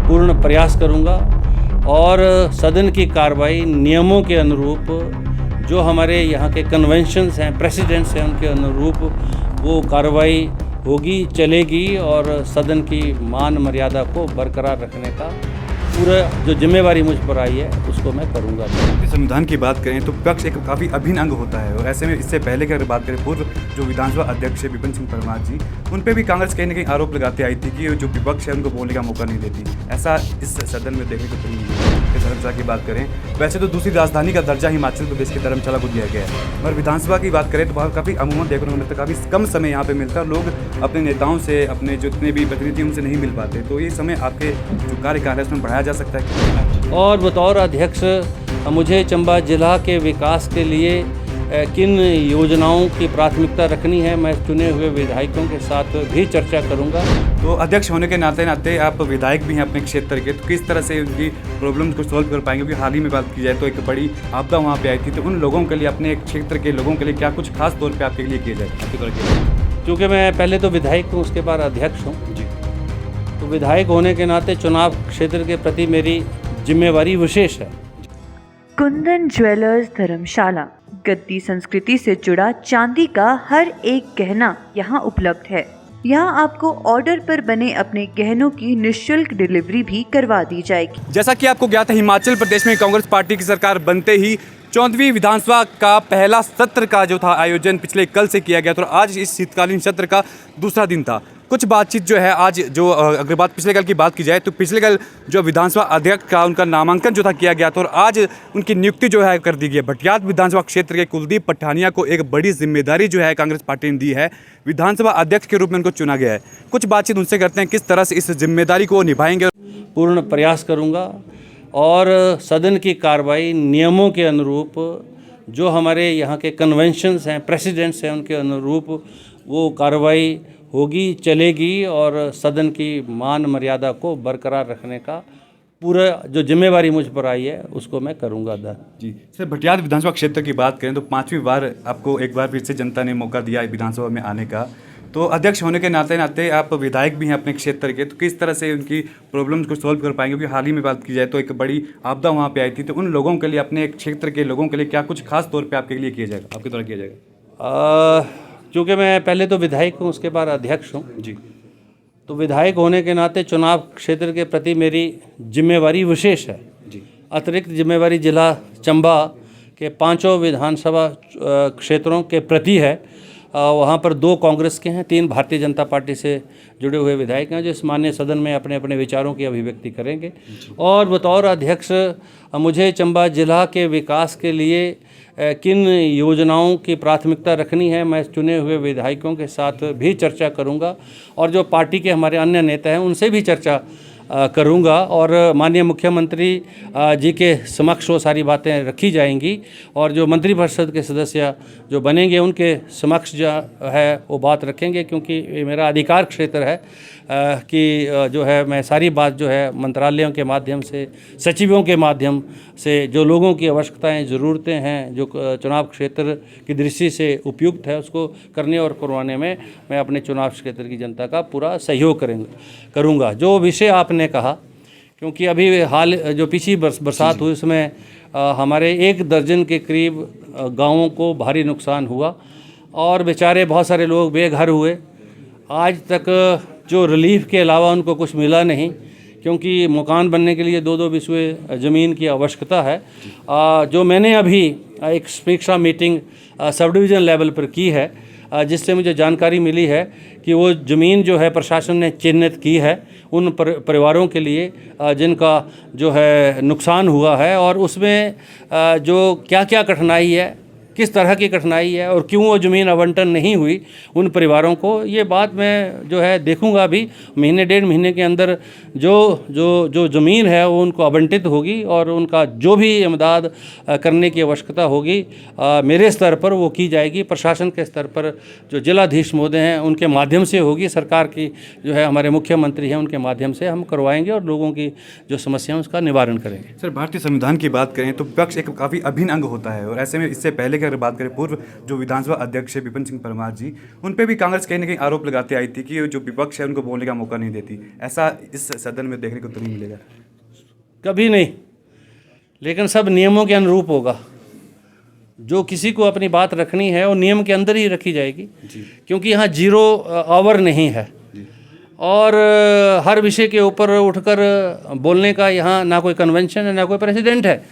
पूर्ण प्रयास करूंगा और सदन की कार्रवाई नियमों के अनुरूप, जो हमारे यहाँ के कन्वेंशंस हैं, प्रेसिडेंट्स हैं, उनके अनुरूप वो कार्रवाई होगी, चलेगी और सदन की मान मर्यादा को बरकरार रखने का पूरा जो जिम्मेवारी मुझ पर आई है उसको मैं करूँगा। संविधान की बात करें तो विपक्ष एक काफ़ी अभिन्न अंग होता है और ऐसे में इससे पहले की अगर बात करें पूर्व जो विधानसभा अध्यक्ष है विपिन सिंह परमार जी, उन पर भी कांग्रेस कहीं ना कहीं आरोप लगाते आई थी कि जो विपक्ष है उनको बोलने का मौका नहीं देती। ऐसा इस सदन में देखने को मिला। धर्मशाला की बात करें, वैसे तो दूसरी राजधानी का दर्जा हिमाचल प्रदेश के धर्मशाला को दिया गया है, मगर विधानसभा की बात करें तो वहाँ काफ़ी अमूमन देखने को मिलता है, काफ़ी कम समय यहाँ पे मिलता है। लोग अपने नेताओं से, अपने जितने भी प्रतिनिधि उनसे नहीं मिल पाते, तो ये समय आपके जो कार्यकाल है उसमें बढ़ाया जा सकता है। और बतौर अध्यक्ष मुझे चंबा जिला के विकास के लिए किन योजनाओं की प्राथमिकता रखनी है, मैं चुने हुए विधायकों के साथ भी चर्चा करूंगा। तो अध्यक्ष होने के नाते आप विधायक भी हैं अपने क्षेत्र के, तो किस तरह से उनकी प्रॉब्लम्स को सॉल्व कर पाएंगे? क्योंकि हाल ही में बात की जाए तो एक बड़ी आपदा वहाँ पे आई थी, तो उन लोगों के लिए, अपने क्षेत्र के लोगों के लिए क्या कुछ खास तौर पर आपके लिए किया जाए? क्योंकि मैं पहले तो विधायक हूँ, उसके बाद अध्यक्ष हूँ जी, तो विधायक होने के नाते चुनाव क्षेत्र के प्रति मेरी जिम्मेवारी विशेष है। कुंदन ज्वेलर्स धर्मशाला गद्दी संस्कृति से जुड़ा चांदी का हर एक गहना यहाँ उपलब्ध है। यहाँ आपको ऑर्डर पर बने अपने गहनों की निःशुल्क डिलीवरी भी करवा दी जाएगी। जैसा कि आपको ज्ञात है, हिमाचल प्रदेश में कांग्रेस पार्टी की सरकार बनते ही 14वीं विधानसभा का पहला सत्र का जो था आयोजन पिछले कल से किया गया, तो आज इस शीतकालीन सत्र का दूसरा दिन था। कुछ बातचीत जो है आज, जो अगर पिछले कल की बात की जाए तो पिछले कल जो विधानसभा अध्यक्ष का उनका नामांकन जो था किया गया था और आज उनकी नियुक्ति जो है कर दी गई है। भटियात विधानसभा क्षेत्र के कुलदीप पठानिया को एक बड़ी जिम्मेदारी जो है कांग्रेस पार्टी ने दी है, विधानसभा अध्यक्ष के रूप में उनको चुना गया है। कुछ बातचीत उनसे करते हैं, किस तरह से इस जिम्मेदारी को निभाएंगे। पूर्ण प्रयास करूँगा और सदन की कार्रवाई नियमों के अनुरूप, जो हमारे यहाँ के कन्वेंशंस हैं, प्रेसिडेंट्स हैं, उनके अनुरूप वो कार्रवाई होगी, चलेगी और सदन की मान मर्यादा को बरकरार रखने का पूरा जो जिम्मेवारी मुझ पर आई है उसको मैं करूँगा। जी सर, भटियात विधानसभा क्षेत्र की बात करें तो 5वीं बार आपको एक बार फिर से जनता ने मौका दिया विधानसभा में आने का, तो अध्यक्ष होने के नाते आप विधायक भी हैं अपने क्षेत्र के, तो किस तरह से उनकी प्रॉब्लम्स को सॉल्व कर पाएंगे? क्योंकि हाल ही में बात की जाए तो एक बड़ी आपदा वहाँ पे आई थी, तो उन लोगों के लिए, अपने क्षेत्र के लोगों के लिए क्या कुछ खास तौर पे आपके लिए किया जाएगा, आपके द्वारा किया जाएगा? क्योंकि मैं पहले तो विधायक हूँ, उसके बाद अध्यक्ष हूँ जी, तो विधायक होने के नाते चुनाव क्षेत्र के प्रति मेरी जिम्मेवारी विशेष है जी। अतिरिक्त जिम्मेवारी जिला चंबा के 5 विधानसभा क्षेत्रों के प्रति है। वहाँ पर 2 कांग्रेस के हैं, 3 भारतीय जनता पार्टी से जुड़े हुए विधायक हैं जो इस माननीय सदन में अपने अपने विचारों की अभिव्यक्ति करेंगे। और बतौर अध्यक्ष मुझे चंबा जिला के विकास के लिए किन योजनाओं की प्राथमिकता रखनी है, मैं चुने हुए विधायकों के साथ भी चर्चा करूंगा और जो पार्टी के हमारे अन्य नेता हैं उनसे भी चर्चा करूंगा और माननीय मुख्यमंत्री जी के समक्ष वो सारी बातें रखी जाएंगी और जो मंत्रिपरिषद के सदस्य जो बनेंगे उनके समक्ष जो है वो बात रखेंगे, क्योंकि ये मेरा अधिकार क्षेत्र है कि जो है मैं सारी बात जो है मंत्रालयों के माध्यम से, सचिवों के माध्यम से जो लोगों की आवश्यकताएं, ज़रूरतें हैं, जो चुनाव क्षेत्र की दृष्टि से उपयुक्त है, उसको करने और करवाने में मैं अपने चुनाव क्षेत्र की जनता का पूरा सहयोग करूँगा। जो विषय आपने कहा, क्योंकि अभी हाल जो पिछली बरसात हुई उसमें हमारे 1 दर्जन के करीब गाँवों को भारी नुकसान हुआ और बेचारे बहुत सारे लोग बेघर हुए। आज तक जो रिलीफ के अलावा उनको कुछ मिला नहीं, क्योंकि मकान बनने के लिए 2-2 बिस्वे ज़मीन की आवश्यकता है। जो मैंने अभी एक समीक्षा मीटिंग सब डिवीज़न लेवल पर की है, जिससे मुझे जानकारी मिली है कि वो ज़मीन जो है प्रशासन ने चिन्हित की है उन परिवारों के लिए जिनका जो है नुकसान हुआ है, और उसमें जो क्या क्या कठिनाई है, किस तरह की कठिनाई है और क्यों वो ज़मीन आवंटन नहीं हुई उन परिवारों को, ये बात मैं जो है देखूंगा। अभी महीने 1.5 महीने के अंदर जो ज़मीन है वो उनको आवंटित होगी और उनका जो भी इमदाद करने की आवश्यकता होगी मेरे स्तर पर वो की जाएगी। प्रशासन के स्तर पर जो जिलाधीश महोदय हैं उनके माध्यम से होगी, सरकार की जो है हमारे मुख्यमंत्री हैं उनके माध्यम से हम करवाएंगे और लोगों की जो समस्या है उसका निवारण करेंगे। सर, भारतीय संविधान की बात करें तो विपक्ष एक काफ़ी अभिन्न अंग होता है और ऐसे में इससे पहले की अगर बात करें, पूर्व जो विधानसभा अध्यक्ष है विपिन सिंह परमार जी, उन पे भी कांग्रेस कहीं ना कहीं आरोप लगाते आई थी कि जो विपक्ष है उनको बोलने का मौका नहीं देती। ऐसा इस सदन में देखने को तो नहीं मिलेगा। कभी नहीं, लेकिन सब नियमों के अनुरूप होगा। जो किसी को अपनी बात रखनी है वो नियम के अंदर ही रखी जाएगी, क्योंकि यहाँ जीरो आवर नहीं है और हर विषय के ऊपर उठकर बोलने का यहाँ ना कोई कन्वेंशन है ना कोई प्रेसिडेंट है।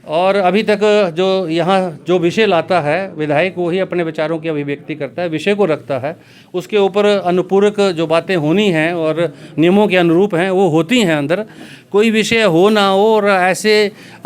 और अभी तक जो यहाँ जो विषय लाता है विधायक, वही अपने विचारों की अभिव्यक्ति करता है, विषय को रखता है, उसके ऊपर अनुपूरक जो बातें होनी हैं और नियमों के अनुरूप हैं वो होती हैं। अंदर कोई विषय हो ना हो और ऐसे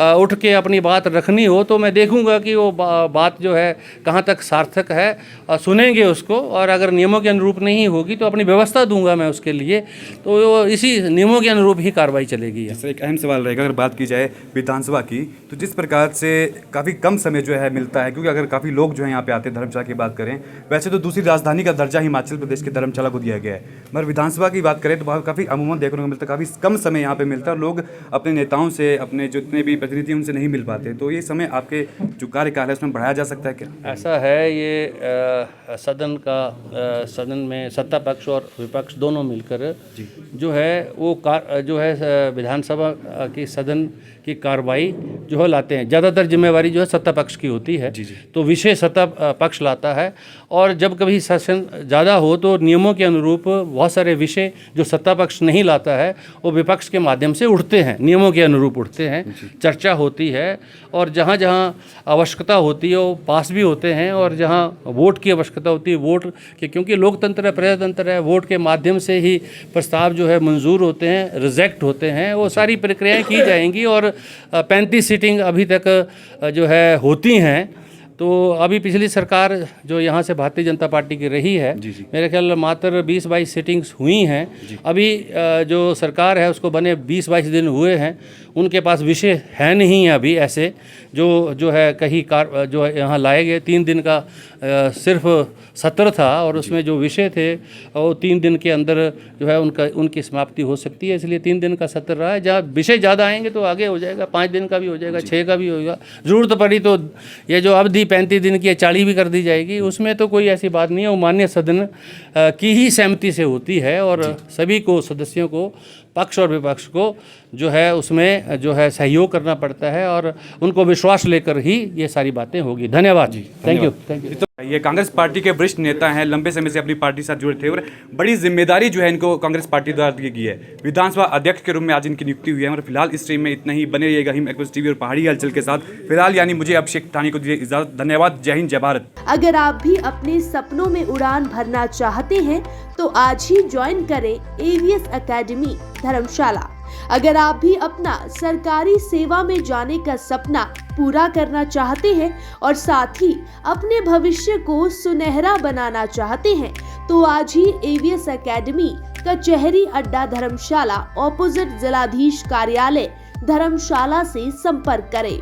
उठ के अपनी बात रखनी हो तो मैं देखूंगा कि वो बात जो है कहाँ तक सार्थक है, सुनेंगे उसको, और अगर नियमों के अनुरूप नहीं होगी तो अपनी व्यवस्था दूंगा मैं उसके लिए, तो इसी नियमों के अनुरूप ही कार्रवाई चलेगी। सर, एक अहम सवाल रहेगा, अगर बात की जाए विधानसभा की, तो जिस प्रकार से काफ़ी कम समय जो है मिलता है, क्योंकि अगर काफ़ी लोग जो है यहाँ पे आते हैं, धर्मशाला की बात करें, वैसे तो दूसरी राजधानी का दर्जा हिमाचल प्रदेश के धर्मशाला को दिया गया है, मगर विधानसभा की बात करें तो वहाँ काफ़ी अमूमन देखने को मिलता है, काफ़ी कम समय यहाँ पे मिलता है और लोग अपने नेताओं से, अपने जितने भी प्रतिनिधि उनसे नहीं मिल पाते। तो ये समय आपके जो कार्यकाल है उसमें बढ़ाया जा सकता है क्या? ऐसा है, ये सदन में सत्ता पक्ष और विपक्ष दोनों मिलकर जो है वो जो है विधानसभा की सदन की कार्रवाई जो है लाते हैं। ज़्यादातर जिम्मेवारी जो है सत्ता पक्ष की होती है, तो विषय सत्ता पक्ष लाता है, और जब कभी सेशन ज़्यादा हो तो नियमों के अनुरूप बहुत सारे विषय जो सत्ता पक्ष नहीं लाता है वो विपक्ष के माध्यम से उठते हैं, नियमों के अनुरूप उठते हैं, चर्चा होती है, और जहाँ जहाँ आवश्यकता होती है वो पास भी होते हैं, और जहाँ वोट की आवश्यकता होती है वोट के, क्योंकि लोकतंत्र है, प्रजातंत्र है, वोट के माध्यम से ही प्रस्ताव जो है मंजूर होते हैं, रिजेक्ट होते हैं, वो सारी प्रक्रियाएं की जाएंगी। और 35 सीटिंग अभी तक जो है होती हैं, तो अभी पिछली सरकार जो यहाँ से भारतीय जनता पार्टी की रही है, मेरे ख्याल मात्र 20-22 सीटिंग्स हुई हैं। अभी जो सरकार है उसको बने 20-22 दिन हुए हैं, उनके पास विषय है नहीं है अभी ऐसे जो है कहीं जो है यहाँ लाए गए। 3 दिन का सिर्फ सत्र था और उसमें जो विषय थे वो 3 दिन के अंदर जो है उनकी समाप्ति हो सकती है, इसलिए 3 दिन का सत्र रहा है। जहाँ विषय ज़्यादा आएंगे तो आगे हो जाएगा, 5 दिन का भी हो जाएगा, 6 का भी होगा, ज़रूरत पड़ी तो ये जो अवधि 35 दिन की 40 भी कर दी जाएगी, उसमें तो कोई ऐसी बात नहीं है। वो माननीय सदन की ही सहमति से होती है और सभी को, सदस्यों को, पक्ष और विपक्ष को जो है उसमें जो है सहयोग करना पड़ता है और उनको विश्वास लेकर ही ये सारी बातें होगी। धन्यवाद जी, थैंक यू। तो ये कांग्रेस पार्टी के वरिष्ठ नेता हैं, लंबे समय से अपनी पार्टी के साथ जुड़े थे और बड़ी जिम्मेदारी जो है इनको कांग्रेस पार्टी द्वारा दी गई है। विधानसभा अध्यक्ष के रूप में आज इनकी नियुक्ति हुई है। और फिलहाल इस स्ट्रीम में इतना ही। बने रहिएगा हिम एक्सप्रेस टीवी और पहाड़ी हलचल के साथ। फिलहाल यानी मुझे अभिषेक ठानी को दीजिए इजाजत। धन्यवाद। जय हिंद, जय भारत। अगर आप भी अपने सपनों में उड़ान भरना चाहते हैं तो आज ही ज्वाइन करें एवीएस एकेडमी धर्मशाला। अगर आप भी अपना सरकारी सेवा में जाने का सपना पूरा करना चाहते हैं और साथ ही अपने भविष्य को सुनहरा बनाना चाहते हैं तो आज ही एवीएस एकेडमी कचहरी अड्डा धर्मशाला ऑपोजिट जिलाधीश कार्यालय धर्मशाला से संपर्क करें।